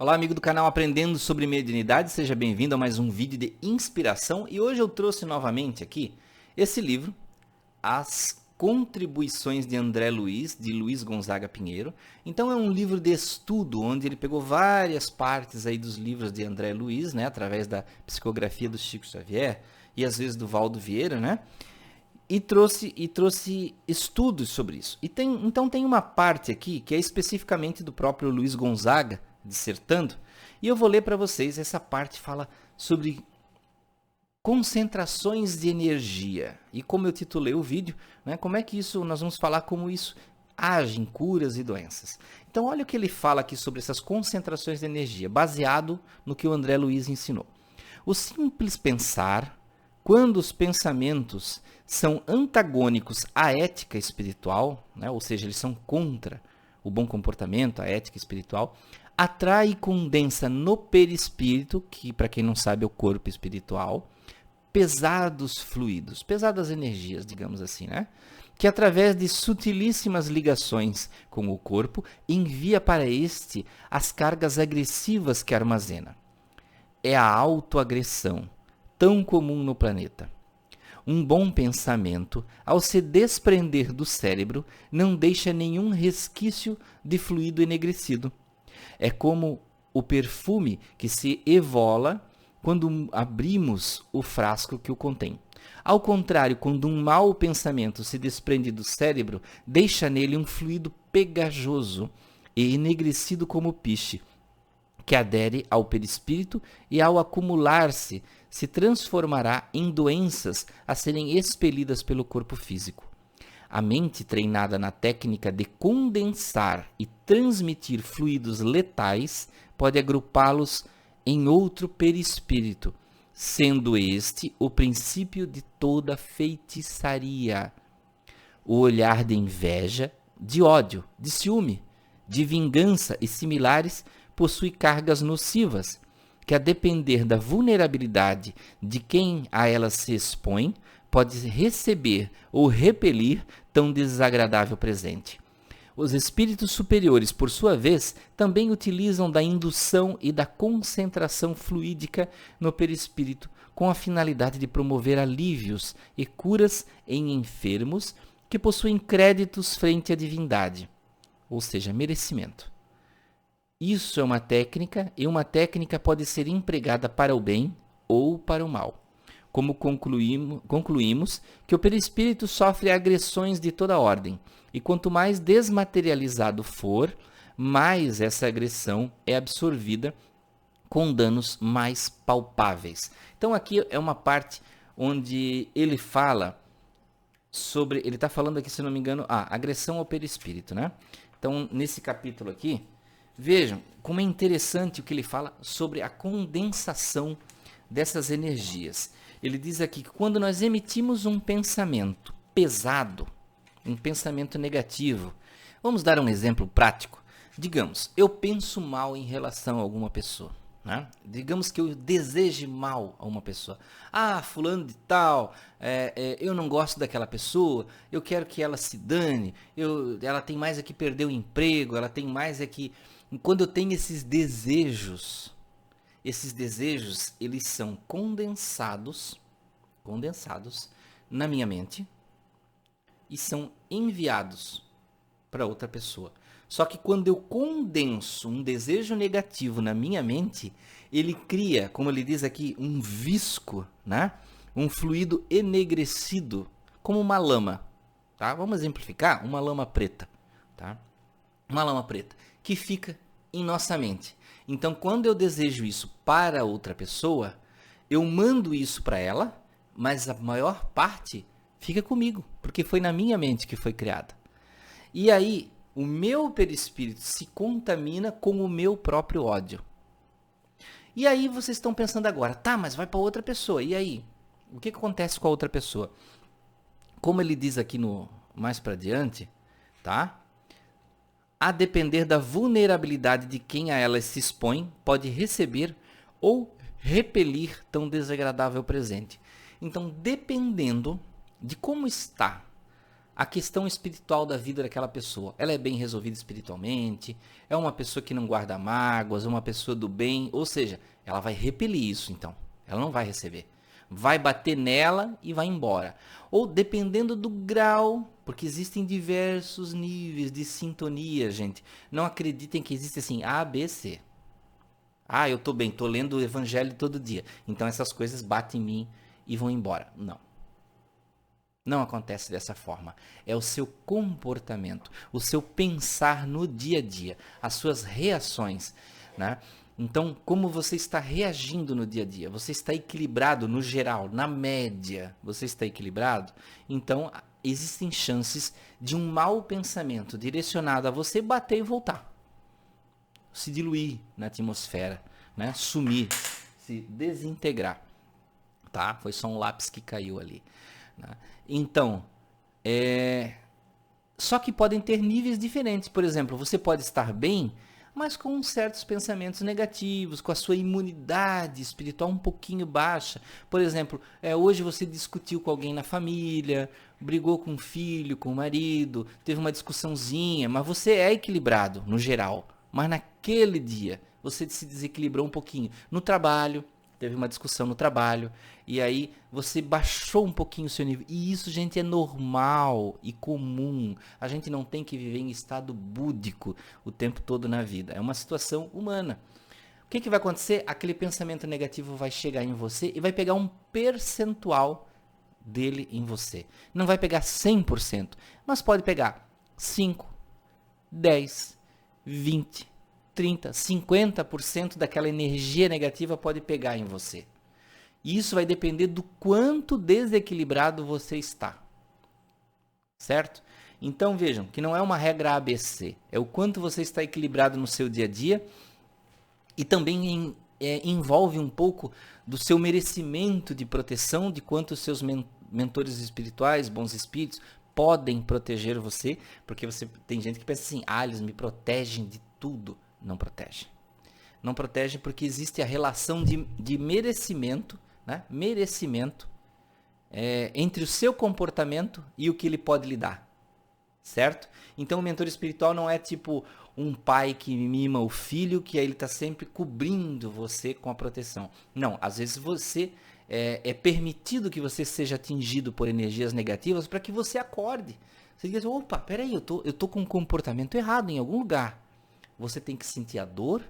Olá, amigo do canal Aprendendo sobre Mediunidade, seja bem-vindo a mais um vídeo de inspiração. E hoje eu trouxe novamente aqui esse livro, As Contribuições de André Luiz, de Luiz Gonzaga Pinheiro. Então é um livro de estudo, onde ele pegou várias partes aí dos livros de André Luiz, né, através da psicografia do Chico Xavier e às vezes do Valdo Vieira, né? E trouxe estudos sobre isso. Então tem uma parte aqui que é especificamente do próprio Luiz Gonzaga, dissertando, e eu vou ler para vocês. Essa parte fala sobre concentrações de energia. E como eu titulei o vídeo, né, como é que isso, nós vamos falar como isso age em curas e doenças. Então olha o que ele fala aqui sobre essas concentrações de energia, baseado no que o André Luiz ensinou. O simples pensar, quando os pensamentos são antagônicos à ética espiritual, né, ou seja, eles são contra o bom comportamento, a ética espiritual, atrai e condensa no perispírito, que para quem não sabe é o corpo espiritual, pesados fluidos, pesadas energias, digamos assim, né? Que através de sutilíssimas ligações com o corpo, envia para este as cargas agressivas que armazena. É a autoagressão, tão comum no planeta. Um bom pensamento, ao se desprender do cérebro, não deixa nenhum resquício de fluido enegrecido. É como o perfume que se evola quando abrimos o frasco que o contém. Ao contrário, quando um mau pensamento se desprende do cérebro, deixa nele um fluido pegajoso e enegrecido como piche, que adere ao perispírito e, ao acumular-se, se transformará em doenças a serem expelidas pelo corpo físico. A mente treinada na técnica de condensar e transmitir fluidos letais pode agrupá-los em outro perispírito, sendo este o princípio de toda feitiçaria. O olhar de inveja, de ódio, de ciúme, de vingança e similares possui cargas nocivas, que, a depender da vulnerabilidade de quem a elas se expõe, pode receber ou repelir tão desagradável presente. Os espíritos superiores, por sua vez, também utilizam da indução e da concentração fluídica no perispírito, com a finalidade de promover alívios e curas em enfermos que possuem créditos frente à divindade, ou seja, merecimento. Isso é uma técnica, e uma técnica pode ser empregada para o bem ou para o mal. Como concluímos que o perispírito sofre agressões de toda ordem, e quanto mais desmaterializado for, mais essa agressão é absorvida com danos mais palpáveis. Então aqui é uma parte onde ele fala sobre, ele está falando aqui, se não me engano, agressão ao perispírito, né? Então nesse capítulo aqui, vejam como é interessante o que ele fala sobre a condensação dessas energias. Ele diz aqui que quando nós emitimos um pensamento pesado, um pensamento negativo, vamos dar um exemplo prático. Digamos, eu penso mal em relação a alguma pessoa, né? Digamos que eu deseje mal a uma pessoa. Fulano de tal, eu não gosto daquela pessoa, eu quero que ela se dane, ela tem mais é que perder o emprego, ela tem mais é que... Quando eu tenho esses desejos, eles são condensados na minha mente e são enviados para outra pessoa. Só que quando eu condenso um desejo negativo na minha mente, ele cria, como ele diz aqui, um visco, né? Um fluido enegrecido, como uma lama. Tá? Vamos exemplificar, uma lama preta. Tá? Uma lama preta que fica em nossa mente. Então, quando eu desejo isso para outra pessoa, eu mando isso para ela, mas a maior parte fica comigo, porque foi na minha mente que foi criada. E aí, o meu perispírito se contamina com o meu próprio ódio. E aí vocês estão pensando agora, mas vai para outra pessoa. E aí? O que acontece com a outra pessoa? Como ele diz aqui mais para adiante, tá? A depender da vulnerabilidade de quem a ela se expõe, pode receber ou repelir tão desagradável presente. Então, dependendo de como está a questão espiritual da vida daquela pessoa. Ela é bem resolvida espiritualmente, é uma pessoa que não guarda mágoas, é uma pessoa do bem, ou seja, ela vai repelir isso então. Ela não vai receber. Vai bater nela e vai embora. Ou dependendo do grau, porque existem diversos níveis de sintonia, gente. Não acreditem que existe assim A, B, C. Ah, eu tô bem, tô lendo o evangelho todo dia. Então essas coisas batem em mim e vão embora. Não. Não acontece dessa forma. É o seu comportamento, o seu pensar no dia a dia, as suas reações, né? Então, como você está reagindo no dia a dia? Você está equilibrado no geral, na média? Você está equilibrado? Então, existem chances de um mau pensamento direcionado a você bater e voltar. Se diluir na atmosfera, né? Sumir, se desintegrar. Tá? Foi só um lápis que caiu ali. Né? Então, só que podem ter níveis diferentes. Por exemplo, você pode estar bem, mas com certos pensamentos negativos, com a sua imunidade espiritual um pouquinho baixa. Por exemplo, hoje você discutiu com alguém na família, brigou com o filho, com o marido, teve uma discussãozinha, mas você é equilibrado no geral. Mas naquele dia você se desequilibrou um pouquinho. No trabalho, teve uma discussão no trabalho, e aí você baixou um pouquinho o seu nível. E isso, gente, é normal e comum. A gente não tem que viver em estado búdico o tempo todo na vida. É uma situação humana. O que vai acontecer? Aquele pensamento negativo vai chegar em você e vai pegar um percentual dele em você. Não vai pegar 100%, mas pode pegar 5, 10, 20, 30, 50% daquela energia negativa pode pegar em você. E isso vai depender do quanto desequilibrado você está. Certo? Então vejam que não é uma regra ABC, é o quanto você está equilibrado no seu dia a dia e também envolve um pouco do seu merecimento de proteção, de quanto os seus mentores espirituais, bons espíritos, podem proteger você, porque tem gente que pensa assim, eles me protegem de tudo. Não protege. Não protege porque existe a relação de merecimento, né? Merecimento entre o seu comportamento e o que ele pode lhe dar. Certo? Então o mentor espiritual não é tipo um pai que mima o filho, que aí ele está sempre cobrindo você com a proteção. Não, às vezes você é permitido que você seja atingido por energias negativas para que você acorde. Você diz, opa, peraí, eu tô com um comportamento errado em algum lugar. Você tem que sentir a dor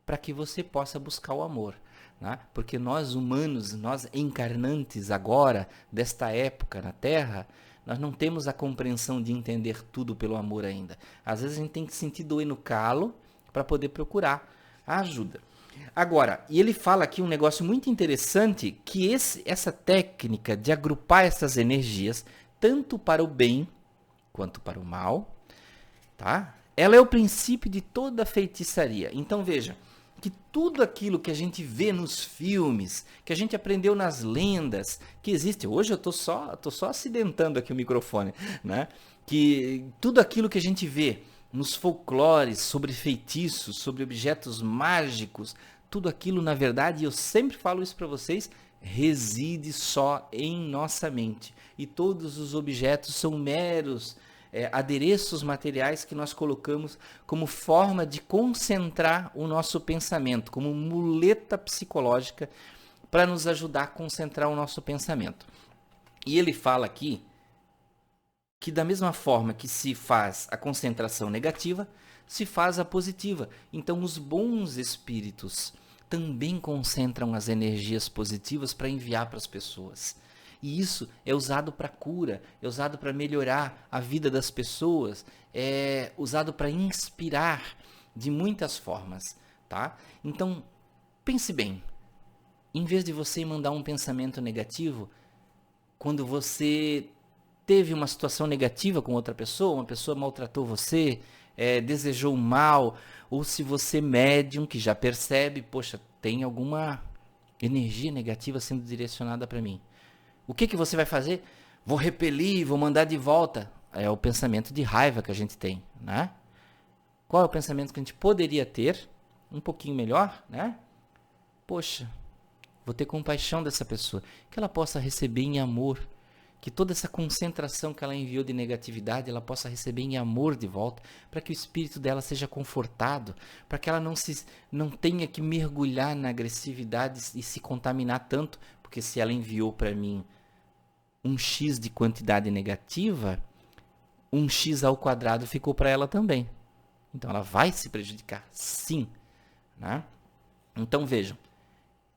para que você possa buscar o amor. Né? Porque nós humanos, nós encarnantes agora, desta época na Terra, nós não temos a compreensão de entender tudo pelo amor ainda. Às vezes a gente tem que sentir dor no calo para poder procurar a ajuda. Agora, e ele fala aqui um negócio muito interessante, que essa técnica de agrupar essas energias, tanto para o bem quanto para o mal, tá? Ela é o princípio de toda feitiçaria. Então veja, que tudo aquilo que a gente vê nos filmes, que a gente aprendeu nas lendas, que existe. Hoje eu tô só acidentando aqui o microfone, né? Que tudo aquilo que a gente vê nos folclores sobre feitiços, sobre objetos mágicos, tudo aquilo, na verdade, eu sempre falo isso para vocês, reside só em nossa mente. E todos os objetos são meros adereços materiais que nós colocamos como forma de concentrar o nosso pensamento, como muleta psicológica para nos ajudar a concentrar o nosso pensamento. E ele fala aqui que da mesma forma que se faz a concentração negativa, se faz a positiva. Então os bons espíritos também concentram as energias positivas para enviar para as pessoas. E isso é usado para cura, é usado para melhorar a vida das pessoas, é usado para inspirar de muitas formas, tá? Então, pense bem. Em vez de você mandar um pensamento negativo, quando você teve uma situação negativa com outra pessoa, uma pessoa maltratou você, desejou mal, ou se você médium que já percebe, poxa, tem alguma energia negativa sendo direcionada para mim. O que você vai fazer? Vou repelir, vou mandar de volta. É o pensamento de raiva que a gente tem, né? Qual é o pensamento que a gente poderia ter? Um pouquinho melhor, né? Poxa, vou ter compaixão dessa pessoa. Que ela possa receber em amor. que toda essa concentração que ela enviou de negatividade, ela possa receber em amor de volta, para que o espírito dela seja confortado, para que ela não tenha que mergulhar na agressividade e se contaminar tanto, porque se ela enviou para mim um X de quantidade negativa, um X ao quadrado ficou para ela também. Então ela vai se prejudicar, sim, né? Então vejam,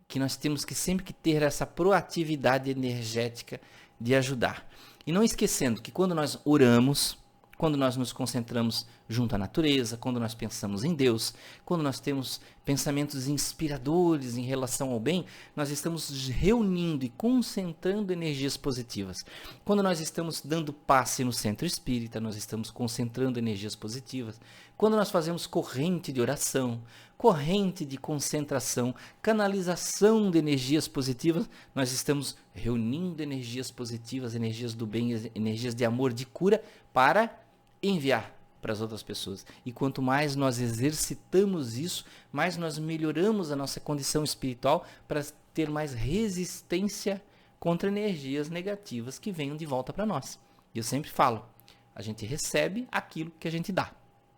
que nós temos que sempre ter essa proatividade energética de ajudar. E não esquecendo que quando nós oramos, quando nós nos concentramos junto à natureza, quando nós pensamos em Deus, quando nós temos pensamentos inspiradores em relação ao bem, nós estamos reunindo e concentrando energias positivas. Quando nós estamos dando passe no centro espírita, nós estamos concentrando energias positivas. Quando nós fazemos corrente de oração, corrente de concentração, canalização de energias positivas, nós estamos reunindo energias positivas, energias do bem, energias de amor, de cura, para enviar para as outras pessoas. E quanto mais nós exercitamos isso, mais nós melhoramos a nossa condição espiritual para ter mais resistência contra energias negativas que venham de volta para nós. E eu sempre falo, a gente recebe aquilo que a gente dá.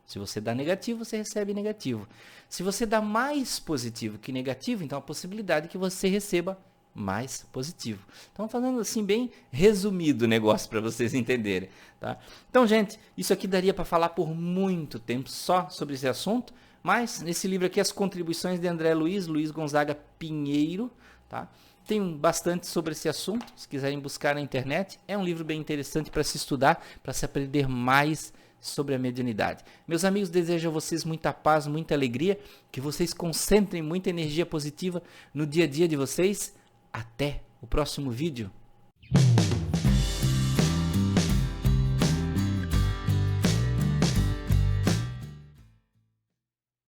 Se você dá negativo, você recebe negativo. Se você dá mais positivo que negativo, então a possibilidade é que você receba mais positivo. Então, falando assim bem resumido o negócio para vocês entenderem, tá? Então, gente, isso aqui daria para falar por muito tempo só sobre esse assunto, mas nesse livro aqui, as contribuições de André Luiz Gonzaga Pinheiro, tá? Tem bastante sobre esse assunto, se quiserem buscar na internet. É um livro bem interessante para se estudar, para se aprender mais sobre a mediunidade. Meus amigos, desejo a vocês muita paz, muita alegria, que vocês concentrem muita energia positiva no dia a dia de vocês. Até o próximo vídeo.